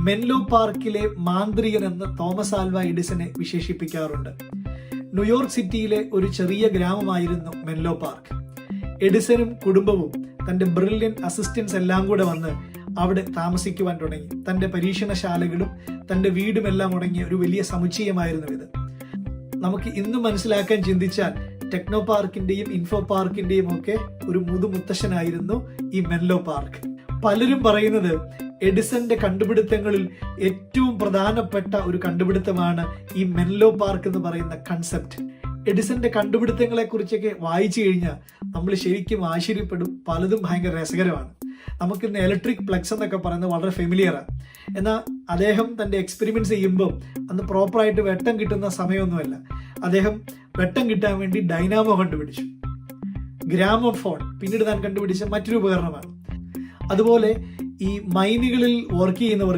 Menlo പാർക്കിലെ മാന്ത്രികൻ എന്ന് Thomas Alva എഡിസനെ വിശേഷിപ്പിക്കാറുണ്ട്. New York സിറ്റിയിലെ ഒരു ചെറിയ ഗ്രാമമായിരുന്നു മെൻലോ പാർക്ക്. എഡിസനും കുടുംബവും തന്റെ ബ്രില്യൻ അസിസ്റ്റൻസ് എല്ലാം കൂടെ വന്ന് അവിടെ താമസിക്കുവാൻ തുടങ്ങി. തന്റെ പരീക്ഷണശാലകളും തന്റെ വീടുമെല്ലാം അടങ്ങിയ ഒരു വലിയ സമുച്ചയമായിരുന്നു ഇത്. നമുക്ക് ഇന്ന് മനസ്സിലാക്കാൻ ചിന്തിച്ചാൽ ടെക്നോ പാർക്കിന്റെയും ഇൻഫോ പാർക്കിന്റെയും ഒക്കെ ഒരു മുതുമുത്തശ്ശനായിരുന്നു ഈ മെൻലോ പാർക്ക്. പലരും പറയുന്നത് എഡിസന്റെ കണ്ടുപിടുത്തങ്ങളിൽ ഏറ്റവും പ്രധാനപ്പെട്ട ഒരു കണ്ടുപിടുത്തമാണ് ഈ മെൻലോ പാർക്ക് എന്ന് പറയുന്ന കൺസെപ്റ്റ്. എഡിസന്റെ കണ്ടുപിടുത്തങ്ങളെ കുറിച്ചൊക്കെ വായിച്ചു കഴിഞ്ഞാൽ നമ്മൾ ശരിക്കും ആശ്ചര്യപ്പെടും. പലതും ഭയങ്കര രസകരമാണ്. നമുക്കിന്ന് ഇലക്ട്രിക് പ്ലഗ്സ് എന്നൊക്കെ പറയുന്നത് വളരെ ഫെമിലിയറാണ്. എന്നാൽ അദ്ദേഹം തന്റെ എക്സ്പെരിമെന്റ്സ് ചെയ്യുമ്പോൾ അന്ന് പ്രോപ്പറായിട്ട് വെട്ടം കിട്ടുന്ന സമയമൊന്നുമല്ല. അദ്ദേഹം വെട്ടം കിട്ടാൻ വേണ്ടി ഡൈനാമോ കണ്ടുപിടിച്ചു. ഗ്രാമോഫോൺ പിന്നീട് താൻ കണ്ടുപിടിച്ച മറ്റൊരു ഉപകരണമാണ്. അതുപോലെ ഈ മൈനുകളിൽ വർക്ക് ചെയ്യുന്നവർക്ക്